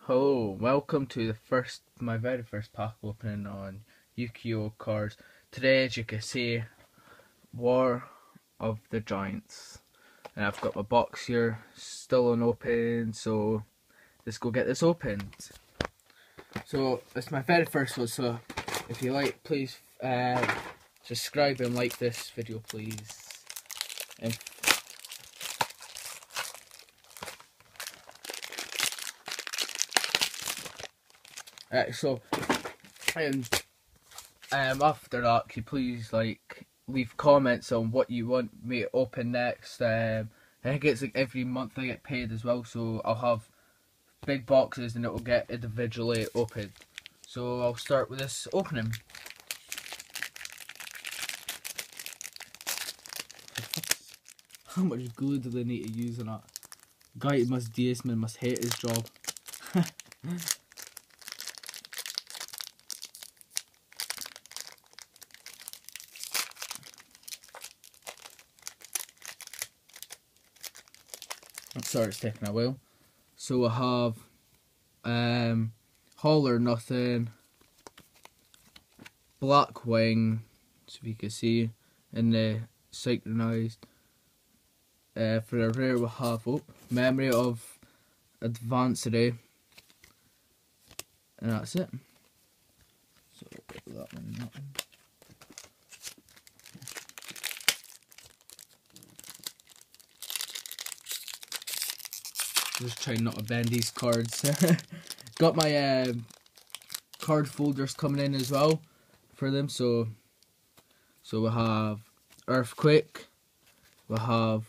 Hello, welcome to my very first pack opening on Yugioh cards. Today, as you can see, War of the Giants. And I've got my box here, still unopened, so let's go get this opened. So, it's my very first one, so if you like, please subscribe and like this video, please. And after that, can you please leave comments on what you want me to open next. I think it's like every month I get paid as well, so I'll have big boxes and it will get individually opened. So I'll start with this opening. How much glue do they need to use on that? Guy must hate his job. I'm sorry it's taking a while. So I have All or Nothing, Black Wing, so if you can see, in the synchronized. For a rare we have Memory of Advanced-Ray, and that's it. So that one. Just trying not to bend these cards. Got my card folders coming in as well for them. So we have Earthquake, we have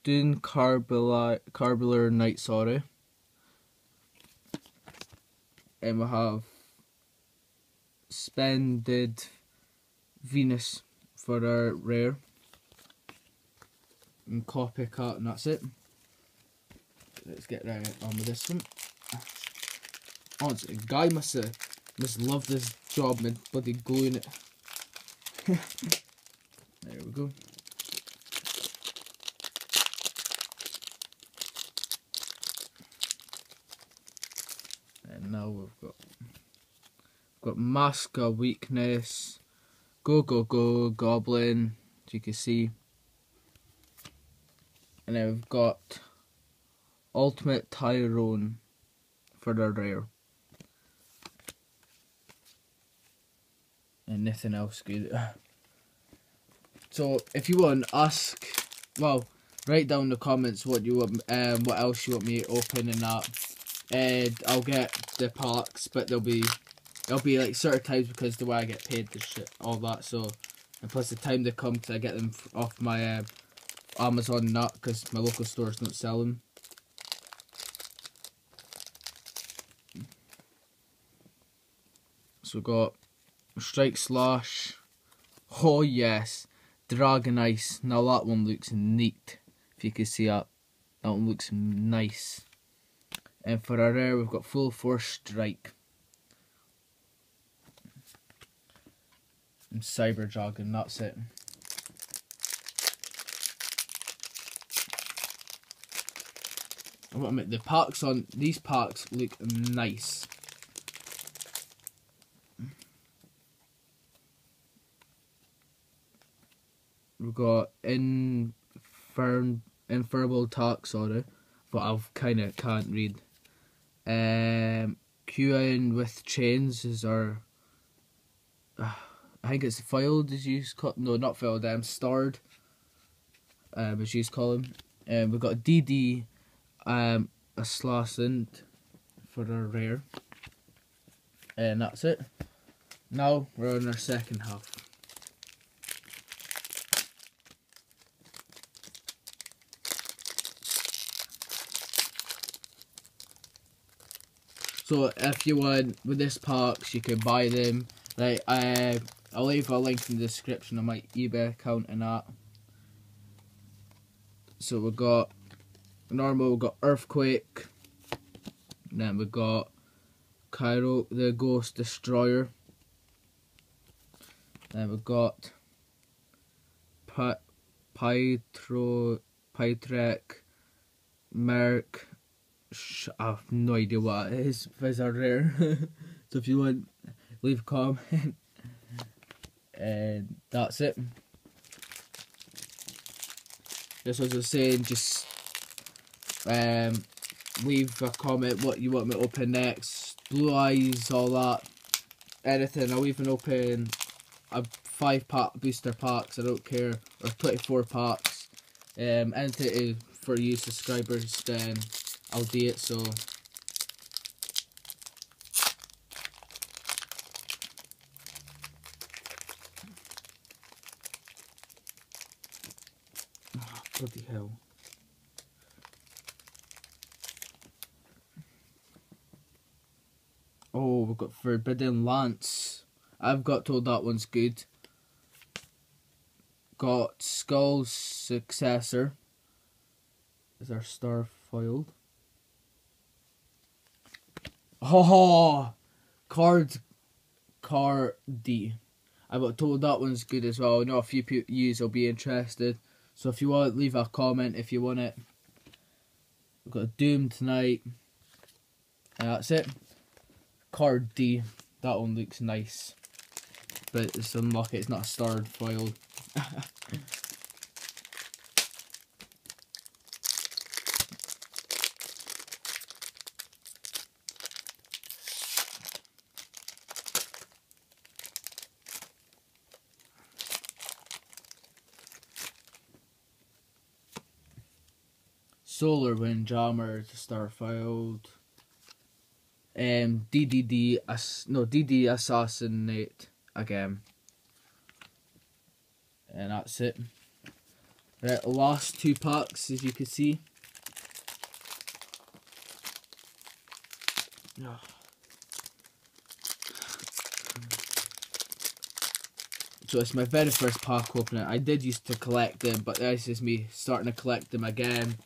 Dune Carbular Night Sorry, and we have Spended Venus for our rare, and Copycat, and that's it. Let's get right on with this one. Honestly, guy must love this job and bloody gluing it. There we go. And now we've got Mask of Weakness, Go Go Go Goblin, as you can see. And then we've got Ultimate Tyrone for the rare. And nothing else good. So if you want to ask, well, write down in the comments what you want, what else you want me to open and that. And I'll get the packs, but there'll be like certain times because the way I get paid the shit, all that. So, and plus the time they come, because I get them off my Amazon nut, because my local stores don't sell them. So we've got Strike Slash. Oh yes, Dragon Ice. Now that one looks neat. If you can see that, that one looks nice. And for our rare, we've got Full Force Strike and Cyber Dragon. That's it. I want to admit, the packs on these packs look nice. We've got Infernal Attack, sorry, but I kind of can't read. Queuing with Chains is our. I think it's filed, as you call. No, not filed. Starred, as you call him. We've got DD, Assassin for our rare, and that's it. Now we're on our second half. So if you want with this packs, you can buy them. Like I'll leave a link in the description of my eBay account and that. So we've got normal, we've got Earthquake, and then we've got Cairo the Ghost Destroyer. Then we've got Pytrek, Merc, I have no idea what it is. If are rare. So if you want, leave a comment. And that's it. Just as I was saying, just leave a comment what you want me to open next. Blue eyes, all that. Anything. I'll even open a 5-pack booster packs, I don't care, or 24 packs. Anything for you subscribers, then I'll do it. So bloody hell. Oh, we've got Forbidden Lance. I've got told that one's good. Got Skull's Successor. Is our star foiled? Oh, Card D. I got told that one's good as well. I know a few yous will be interested. So if you want, leave a comment if you want it. We've got a Doom tonight. And that's it. Card D. That one looks nice. But it's unlucky, it's not a starred foil. Solar Windjammer is a star foiled. DD Assassinate again. And that's it. Right, the last 2 packs, as you can see. Oh. So it's my very first pack opening. I did used to collect them, but this is me starting to collect them again.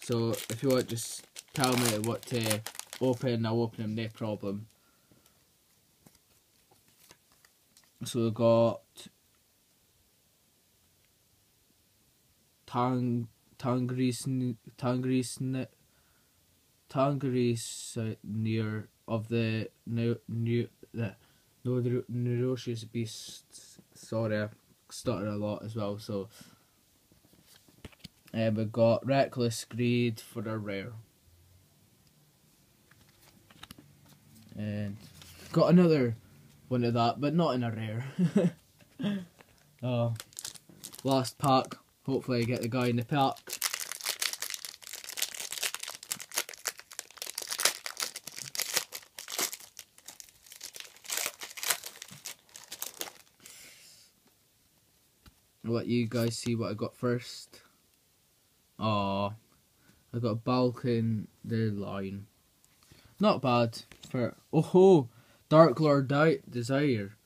So if you want, just tell me what to open, I'll open them, no problem. So we've got Tangris near of the Neurosis Beast. Sorry, I stuttered a lot as well. So we've got Reckless Greed for a rare. And got another one of that, but not in a rare. Oh, last pack. Hopefully I get the guy in the pack. I'll let you guys see what I got first. Oh, I got Balkan the Line. Not bad for Dark Lord Desire.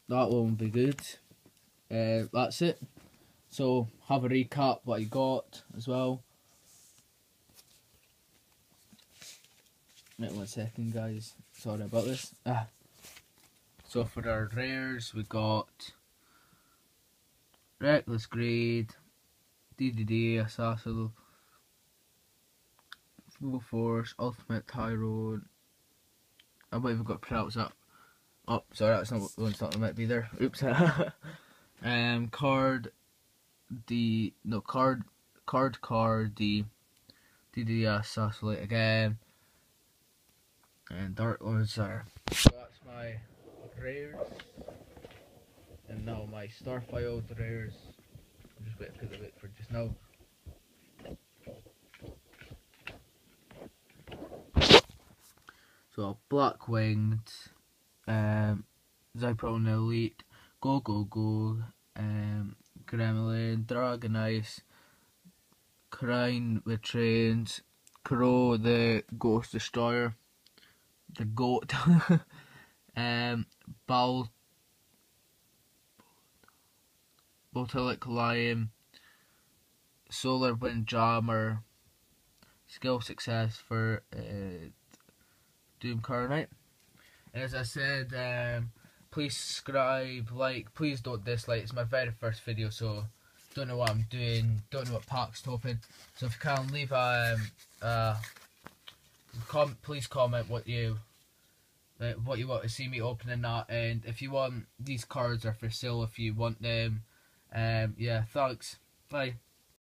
That one will be good. That's it. So have a recap what I got as well. Wait 1 second, guys. Sorry about this. So for our rares, we got Reckless Greed, DDD, Assassin, Full Force, Ultimate Tyrone. I might have got to pronounce that. Oh, sorry, that's not the one that might be there. Oops. Card D, no, card D, DD Assassinate again, and Dark Lords are. So that's my rares, and now my star filed rares. I'm just waiting for the bit for just now. So Black Winged, Zypron Elite, Go, Gremlin, Dragon Ice, Crine with Trains, Crow the Ghost Destroyer, the Goat, Botelic Lion, Solar Windjammer, Skill Success for Doom Carnite. And as I said, please subscribe, like, please don't dislike. It's my very first video, so don't know what I'm doing, don't know what packs to open. So if you can, leave a please comment what you want to see me opening that, and if you want, these cards are for sale if you want them. Yeah, thanks. Bye.